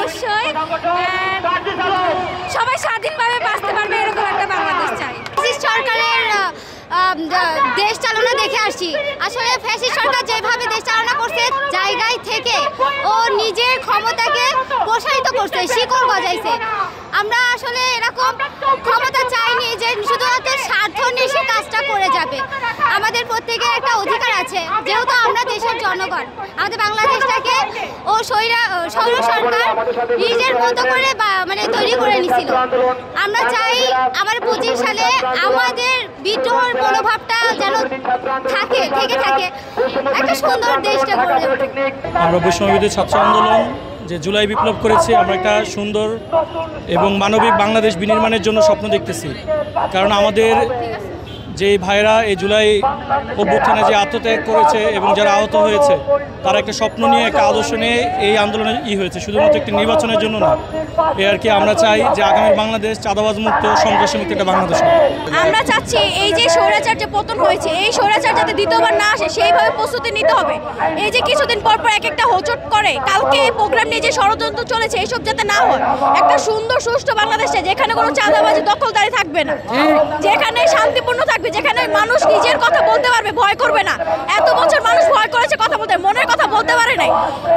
অবশ্যই সবাই স্বাধীনভাবে বাঁচতে পারবে এরকম একটা বাংলাদেশ চাই। সরকারের দেশ চালনা দেখে আসছি। আসলে ফ্যাসিস্ট সরকার যেভাবে দেশ চালনা করছে, জায়গায় থেকে ও নিজের ক্ষমতাকে প্রসারিত করছে, শিকড় গজাইছে। আমরা আসলে এরকম ক্ষমতা চাইনি যে শুধুমাত্র স্বার্থ নিয়ে সে কাজটা করে যাবে। আমাদের প্রত্যেকের একটা অধিকার আছে, যেহেতু আমরা দেশের জনগণ। আমাদের বাংলাদেশটাকে ও সৌর সরকার নিজের মতো করে মানে তৈরি করে নিছিল। আমরা চাই আবার 25 সালে আমাদের বিদ্রোহের মনোভাবটা যেন থেকে থাকে, একটা সুন্দর দেশটা গড়ে ওঠে। আমরা বৈষম্যবিরোধী ছাত্র আন্দোলন যে জুলাই বিপ্লব করেছে, আমরা একটা সুন্দর এবং মানবিক বাংলাদেশ বিনির্মাণের জন্য স্বপ্ন দেখতেছি। কারণ আমাদের যে ভাইরা এই জুলাই অভ্যুত্থানে যে আত্মত্যাগ করেছে এবং যারা আহত হয়েছে, তারা একটা স্বপ্ন নিয়ে, একটা আদর্শ নিয়ে এই আন্দোলনে হয়েছে, শুধুমাত্র একটি নির্বাচনের জন্য না। এ আর কি আমরা চাই যে আগামী বাংলাদেশ চাঁদাবাজ মুক্ত, সন্ত্রাসী মুক্ত একটা বাংলাদেশ। আমরা চাচ্ছি এই যে স্বৈরাচার যে পতন হয়েছে, এই স্বৈরাচার যাতে দ্বিতীয়বার না আসে সেইভাবে প্রস্তুতি নিতে হবে। এই যে কিছুদিন পর পর এক একটা হোঁচট করে, কালকে এই প্রোগ্রাম নিয়ে যে ষড়যন্ত্র চলেছে, এইসব যাতে না হয়। একটা সুন্দর সুষ্ঠু বাংলাদেশে যেখানে কোনো চাঁদাবাজি দখলদারি থাকবে না, যেখানে শান্তিপূর্ণ থাকবে, যেখানে মানুষ নিজের কথা বলতে পারবে, ভয় করবে না। এত বছর মানুষ ভয় করেছে কথা বলতে, মনের কথা বলতে পারে নাই।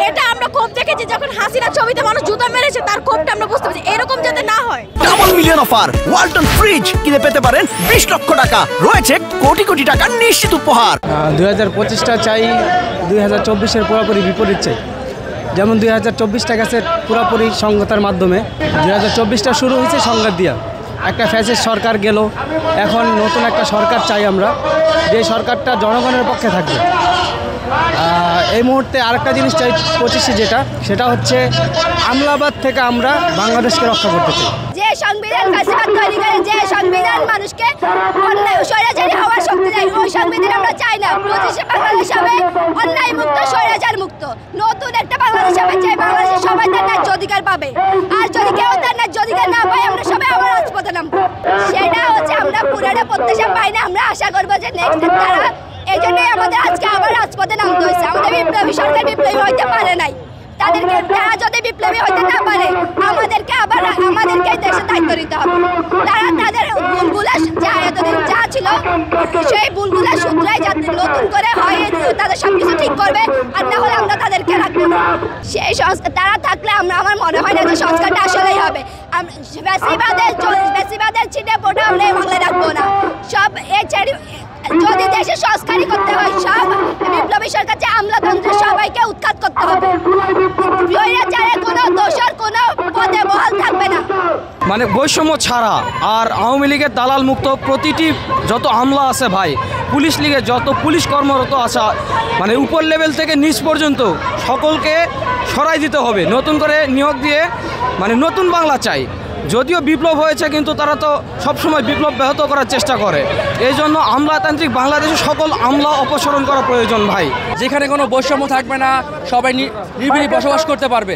এটা আমরা ক্ষোভ দেখেছি যখন হাসিনা ছবিতে মানুষ জুতা মেরেছে, তার ক্ষোভটা আমরা বুঝতে পারছি। এরকম যাতে না হয়। Double million offer Walton fridge কিনে পেতে পারেন 20 লক্ষ টাকা, রয়েছে কোটি কোটি টাকার নিশ্চিত উপহার। 2025টা চাই, 2024-এর পুরোপুরি বিপরীত চাই। যেমন 2024টা গেছে পুরোপুরি সংঘাতের মাধ্যমে, 2024টা শুরু হয়েছে সংঘাত দিয়া। একটা ফ্যাসিস্ট সরকার গেল, এখন নতুন একটা সরকার চাই আমরা, যে সরকারটা জনগণের পক্ষে থাকবে। এই মুহূর্তে আরেকটা জিনিস চাই 25-এ, সেটা হচ্ছে আমলাবাদ থেকে আমরা বাংলাদেশকে রক্ষা করতে চাই। যে সংবিধান ফ্যাসিবাদ তৈরি করে, যে সংবিধান মানুষকে অন্যায় স্বৈরাচারী হওয়ার শক্তি দেয়, ওই সংবিধান আমরা চাই না। 25-এ বাংলাদেশ হবে অন্যায় মুক্ত, স্বৈরাচার মুক্ত, নতুন একটা বাংলাদেশ হবে, যে বাংলাদেশে সবাই তার ন্যায্য অধিকার পাবে। আর যদি কেউ তার ন্যায্য অধিকার না পায়, আমরা সবাই আবার রাজপথে নামবো। সেটা হচ্ছে আমরা পুরানো প্রত্যাশা পাই না। আমরা আশা করবো যে নেক্সট তারা, এই জন্যই আমাদের আজকে আবার রাজপথে নামতে হয়েছে। আমাদের বিপ্লবী সরকার বিপ্লবী হইতে পারে নাই, তাদেরকে তারা যদি বিপ্লবী হইতে না পারে, আমাদেরকে দেশের দায়িত্ব নিতে হবে। তারা তাদের ভুলগুলা যা এতদিন যা ছিল, সেই ভুলগুলা শুধরাই যাতে নতুন করে হয়, তাদের সবকিছু ঠিক করবে। আর না হলে আমরা তাদেরকে রাখবো না। সেই সংস্কার তারা থাকলে আমার মনে হয় না যে সংস্কারটা আসলেই হবে। বেশিবাদের ছিটে পোটা আমরা এই বাংলায় রাখবো না। সব যদি দেশে সংস্কারই করতে হয়, সব বিপ্লবী সরকার যে আমলাতন্ত্রের সবাইকে উৎখাত করতে হবে। কোনো দোষর কোনো পদে বহাল থাকবে না। মানে বৈষম্য ছাড়া আর আওয়ামী লীগের দালাল মুক্ত প্রতিটি যত আমলা আছে ভাই, পুলিশ লীগের যত পুলিশ কর্মরত আছে, মানে উপর লেভেল থেকে নিচ পর্যন্ত সকলকে সরাই দিতে হবে। নতুন করে নিয়োগ দিয়ে মানে নতুন বাংলা চাই। যদিও বিপ্লব হয়েছে, কিন্তু তারা তো সবসময় বিপ্লব ব্যাহত করার চেষ্টা করে। এই জন্য আমলাতান্ত্রিক বাংলাদেশে সকল আমলা অপসারণ করা প্রয়োজন ভাই। যেখানে কোনো বৈষম্য থাকবে না, সবাই নিরিবিলি বসবাস করতে পারবে।